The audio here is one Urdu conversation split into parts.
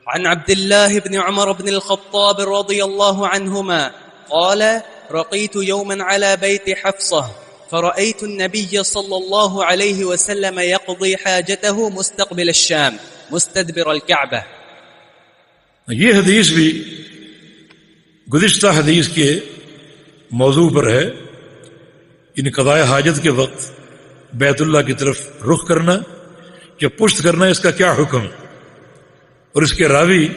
عن عبد الله بن عمر بن الخطاب رضي الله عنهما قال رقيت يوما على بيت حفصة فرأيت النبي صلى الله عليه وسلم يقضي حاجته مستقبل الشام مستدبر الكعبة. یہ حدیث بھی گزشتہ حدیث کے موضوع پر ہے. ان قضاء حاجت کے وقت بیت اللہ کی طرف رخ کرنا یا پشت کرنا، اس کا کیا حکم ہے؟ اور اس کے راوی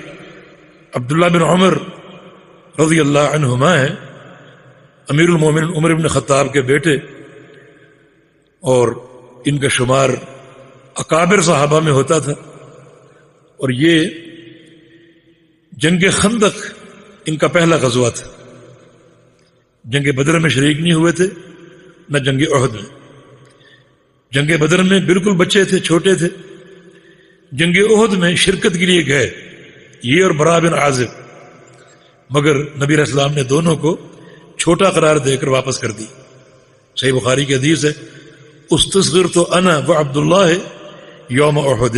عبداللہ بن عمر رضی اللہ عنہما ہیں، امیر المومنین عمر بن خطاب کے بیٹے، اور ان کا شمار اکابر صحابہ میں ہوتا تھا. اور یہ جنگ خندق ان کا پہلا غزوہ تھا. جنگ بدر میں شریک نہیں ہوئے تھے، نہ جنگ احد میں. جنگ بدر میں بالکل بچے تھے، چھوٹے تھے. جنگ احد میں شرکت کے لیے گئے یہ اور برا بن عازب، مگر نبی علیہ السلام نے دونوں کو چھوٹا قرار دے کر واپس کر دی. صحیح بخاری کی حدیث ہے، استصغر تو انا و عبداللہ یوم احد.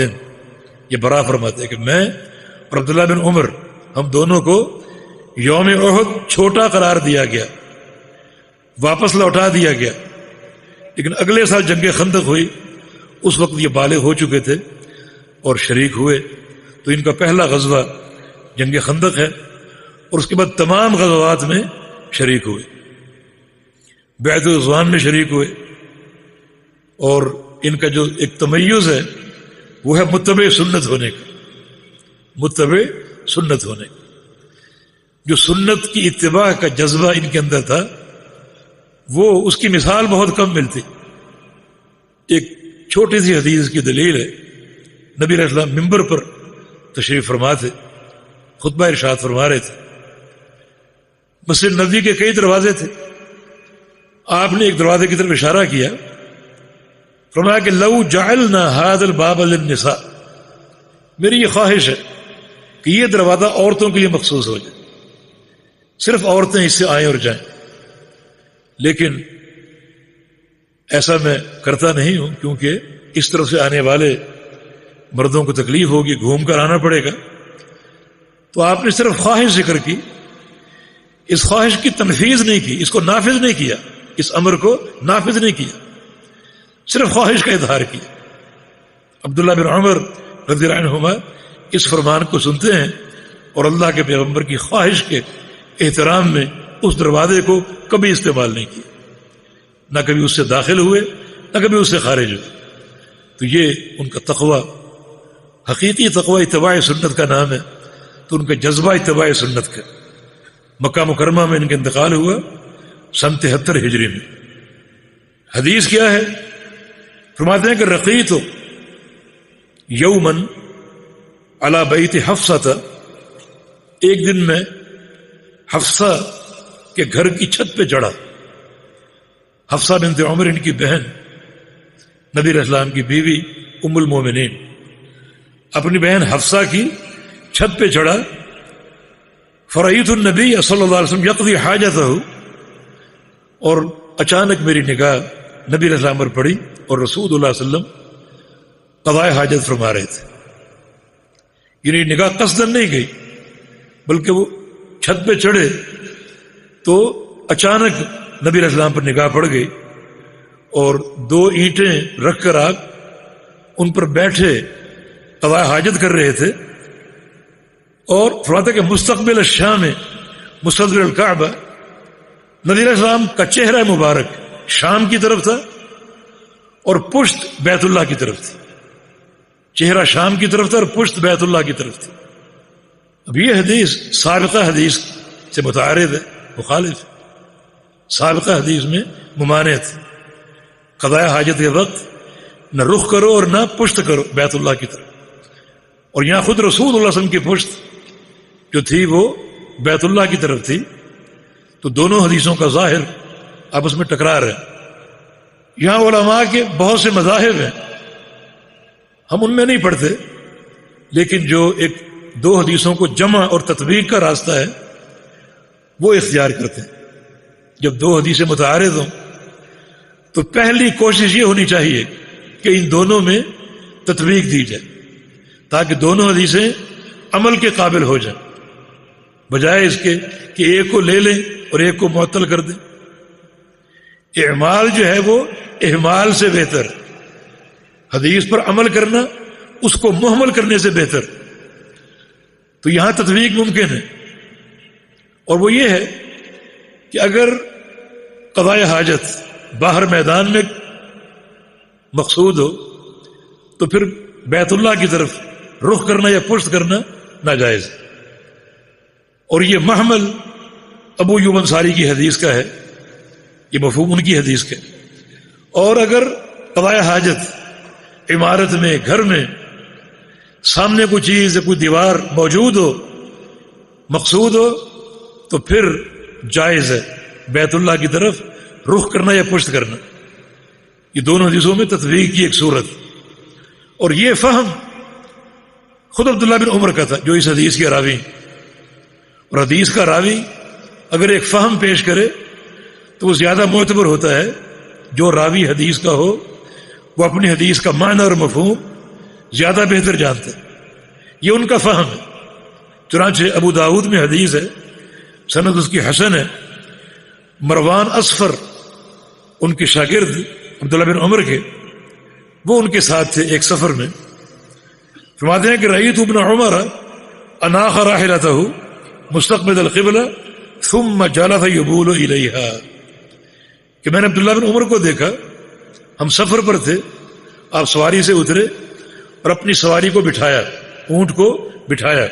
یہ برا فرماتے ہیں کہ میں اور عبداللہ بن عمر، ہم دونوں کو یوم احد چھوٹا قرار دیا گیا، واپس لوٹا دیا گیا. لیکن اگلے سال جنگ خندق ہوئی، اس وقت یہ بالغ ہو چکے تھے اور شریک ہوئے. تو ان کا پہلا غزوہ جنگ خندق ہے، اور اس کے بعد تمام غزوات میں شریک ہوئے. بیعت رضوان میں شریک ہوئے. اور ان کا جو ایک تمیز ہے وہ ہے متبع سنت ہونے کا. متبع سنت ہونے کا، جو سنت کی اتباع کا جذبہ ان کے اندر تھا، وہ اس کی مثال بہت کم ملتی. ایک چھوٹی سی حدیث کی دلیل ہے، نبی علیہ السلام ممبر پر تشریف فرما تھے، خطبہ ارشاد فرما رہے تھے. مسجد نبوی کے کئی دروازے تھے، آپ نے ایک دروازے کی طرف اشارہ کیا، فرمایا کہ لو جعلنا هذا الباب للنساء، میری یہ خواہش ہے کہ یہ دروازہ عورتوں کے لیے مخصوص ہو جائے، صرف عورتیں اس سے آئیں اور جائیں. لیکن ایسا میں کرتا نہیں ہوں، کیونکہ اس طرف سے آنے والے مردوں کو تکلیف ہوگی، گھوم کر آنا پڑے گا. تو آپ نے صرف خواہش ذکر کی، اس خواہش کی تنفیذ نہیں کی، اس کو نافذ نہیں کیا، اس امر کو نافذ نہیں کیا، صرف خواہش کا اظہار کیا. عبداللہ بن عمر رضی اللہ عنہما اس فرمان کو سنتے ہیں اور اللہ کے پیغمبر کی خواہش کے احترام میں اس دروازے کو کبھی استعمال نہیں کیا، نہ کبھی اس سے داخل ہوئے نہ کبھی اس سے خارج ہوئے. تو یہ ان کا تقوی، حقیقی تقوی اتباع سنت کا نام ہے. تو ان کا جذبہ اتباع سنت کا. مکہ مکرمہ میں ان کا انتقال ہوا سن 73 ہجری میں. حدیث کیا ہے؟ فرماتے ہیں کہ رقیت یومن علی بیت حفصہ، ایک دن میں حفصہ کے گھر کی چھت پہ چڑھا. حفصہ بنت عمر ان کی بہن، نبی علیہ السلام کی بیوی ام المومنین. اپنی بہن حفصہ کی چھت پہ چڑھا. فرأیت النبی صلی اللہ علیہ وسلم یقضی حاجتہ، اور اچانک میری نگاہ نبی علیہ السلام پر پڑی اور رسول اللہ صلی اللہ علیہ وسلم قضاء حاجت فرما رہے تھے. یعنی نگاہ قصدن نہیں گئی، بلکہ وہ چھت پہ چڑھے تو اچانک نبی علیہ السلام پر نگاہ پڑ گئی، اور 2 اینٹیں رکھ کر آپ ان پر بیٹھے قضاء حاجت کر رہے تھے. اور فرماتے کہ مستقبل الشام مستدبر الکعبہ، نبی علیہ السلام کا چہرہ مبارک شام کی طرف تھا اور پشت بیت اللہ کی طرف تھی. چہرہ شام کی طرف تھا اور پشت بیت اللہ کی طرف تھی. اب یہ حدیث سابقہ حدیث سے متعارض ہے، مخالف. سابقہ حدیث میں ممانعت، قضاء حاجت کے وقت نہ رخ کرو اور نہ پشت کرو بیت اللہ کی طرف. اور یہاں خود رسول اللہ صلی اللہ علیہ وسلم کی پشت جو تھی وہ بیت اللہ کی طرف تھی. تو دونوں حدیثوں کا ظاہر آپس میں ٹکرا رہے ہیں. یہاں علماء کے بہت سے مذاہب ہیں، ہم ان میں نہیں پڑھتے، لیکن جو ایک 2 حدیثوں کو جمع اور تطبیق کا راستہ ہے وہ اختیار کرتے ہیں. جب 2 حدیثیں متعارض ہوں تو پہلی کوشش یہ ہونی چاہیے کہ ان دونوں میں تطبیق دی جائے، تاکہ دونوں حدیثیں عمل کے قابل ہو جائیں، بجائے اس کے کہ ایک کو لے لیں اور ایک کو معطل کر دیں۔ اعمال جو ہے وہ اہمال سے بہتر، حدیث پر عمل کرنا اس کو محمل کرنے سے بہتر۔ تو یہاں تطبیق ممکن ہے، اور وہ یہ ہے کہ اگر قضاء حاجت باہر میدان میں مقصود ہو تو پھر بیت اللہ کی طرف رخ کرنا یا پشت کرنا ناجائز ہے، اور یہ محمل ابو ایوب انصاری کی حدیث کا ہے، یہ مفہوم ان کی حدیث کا ہے۔ اور اگر قضاء حاجت عمارت میں، گھر میں سامنے کوئی چیز، کوئی دیوار موجود ہو، مقصود ہو، تو پھر جائز ہے بیت اللہ کی طرف رخ کرنا یا پشت کرنا۔ یہ دونوں حدیثوں میں تطبیق کی ایک صورت، اور یہ فہم خود عبداللہ بن عمر کا تھا جو اس حدیث کے راوی ہیں۔ اور حدیث کا راوی اگر ایک فہم پیش کرے تو وہ زیادہ معتبر ہوتا ہے جو راوی حدیث کا ہو، وہ اپنی حدیث کا معنی اور مفہوم زیادہ بہتر جانتا ہے، یہ ان کا فہم ہے۔ چنانچہ ابو داؤد میں حدیث ہے، سند اس کی حسن ہے، مروان اصفر ان کے شاگرد عبداللہ بن عمر کے، وہ ان کے ساتھ تھے ایک سفر میں، فرماتے ہیں کہ رأیت ابن عمر اناخ راحلتہ مستقبل القبلہ ثم جلس یبول الیہا، کہ میں نے عبداللہ بن عمر کو دیکھا، ہم سفر پر تھے، آپ سواری سے اترے اور اپنی سواری کو بٹھایا، اونٹ کو بٹھایا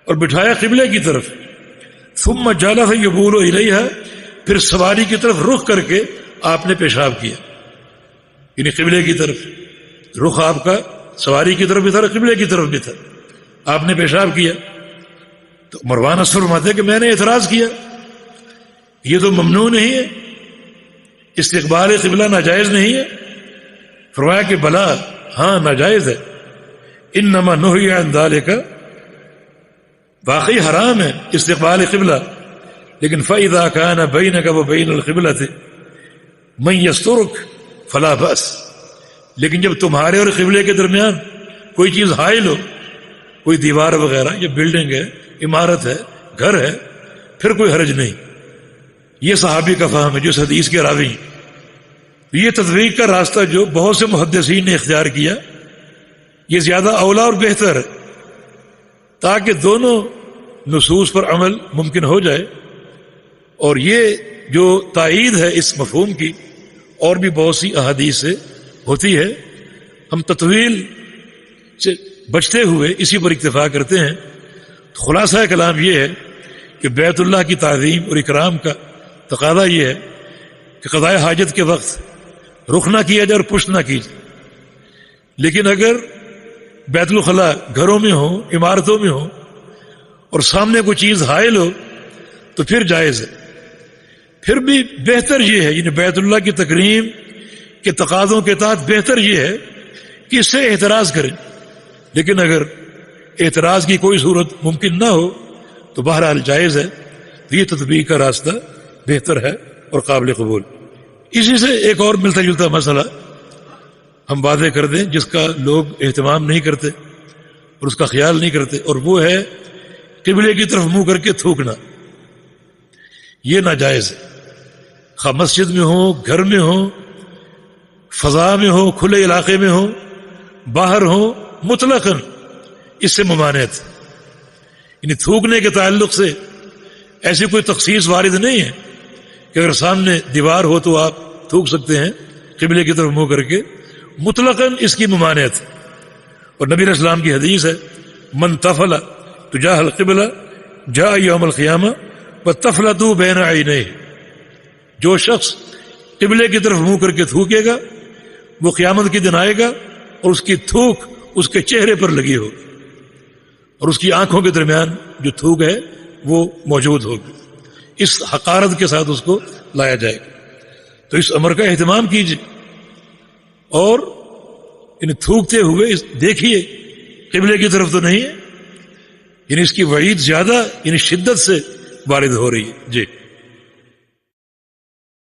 اور بٹھایا قبلے کی طرف، ثم جلس یبول الیہا، پھر سواری کی طرف رخ کر کے آپ نے پیشاب کیا، یعنی قبلے کی طرف رخ آپ کا سواری کی طرف بھی تھا، قبلے کی طرف بھی تھا، آپ نے پیشاب کیا۔ تو مروان اصفر فرماتے ہیں کہ میں نے اعتراض کیا، یہ تو ممنوع نہیں ہے، استقبال قبلہ ناجائز نہیں ہے؟ فرمایا کہ بلا، ہاں ناجائز ہے، انما نہی عن ذلک، واقعی حرام ہے استقبال قبلہ، لیکن فاذا کان بینک وبین القبلۃ من یسترک فلا بأس، لیکن جب تمہارے اور قبلے کے درمیان کوئی چیز حائل ہو، کوئی دیوار وغیرہ یا بلڈنگ ہے، عمارت ہے، گھر ہے، پھر کوئی حرج نہیں۔ یہ صحابی کا فہم ہے جو اس حدیث کے راوی ہیں۔ یہ تطبیق کا راستہ جو بہت سے محدثین نے اختیار کیا، یہ زیادہ اولا اور بہتر ہے، تاکہ دونوں نصوص پر عمل ممکن ہو جائے۔ اور یہ جو تائید ہے اس مفہوم کی اور بھی بہت سی احادیث سے ہوتی ہے۔ ہم تطویل سے بچتے ہوئے اسی پر اکتفا کرتے ہیں۔ خلاصہ کلام یہ ہے کہ بیت اللہ کی تعظیم اور اکرام کا تقاضا یہ ہے کہ قضاء حاجت کے وقت رخ نہ کیا جائے اور پشت نہ کی جائے، لیکن اگر بیت الخلاء گھروں میں ہو، عمارتوں میں ہو، اور سامنے کوئی چیز حائل ہو تو پھر جائز ہے۔ پھر بھی بہتر یہ ہے، یعنی بیت اللہ کی تکریم کے تقاضوں کے تحت بہتر یہ ہے کہ اس سے اعتراض کریں، لیکن اگر اعتراض کی کوئی صورت ممکن نہ ہو تو بہرحال جائز ہے۔ تو یہ تطبیق کا راستہ بہتر ہے اور قابل قبول۔ اسی سے ایک اور ملتا جلتا مسئلہ ہم واضح کر دیں جس کا لوگ اہتمام نہیں کرتے اور اس کا خیال نہیں کرتے، اور وہ ہے قبلے کی طرف منہ کر کے تھوکنا۔ یہ ناجائز ہے، خواہ مسجد میں ہو، گھر میں ہو، فضا میں ہو، کھلے علاقے میں ہو، باہر ہو، مطلقاً اس سے ممانعت۔ یعنی تھوکنے کے تعلق سے ایسی کوئی تخصیص وارد نہیں ہے کہ اگر سامنے دیوار ہو تو آپ تھوک سکتے ہیں قبلے کی طرف منہ کر کے، مطلقاً اس کی ممانعت۔ اور نبی علیہ السلام کی حدیث ہے، من تفل تجاہ القبلہ جاء یوم القیامہ والتفلۃ بین عینیہ، جو شخص قبلے کی طرف منہ کر کے تھوکے گا وہ قیامت کے دن آئے گا اور اس کی تھوک اس کے چہرے پر لگی ہوگی اور اس کی آنکھوں کے درمیان جو تھوک ہے وہ موجود ہوگی، اس حقارت کے ساتھ اس کو لایا جائے گا۔ تو اس امر کا اہتمام کیجیے اور یعنی تھوکتے ہوئے دیکھیے قبلے کی طرف تو نہیں ہے، یعنی اس کی وعید زیادہ یعنی شدت سے وارد ہو رہی ہے۔ جی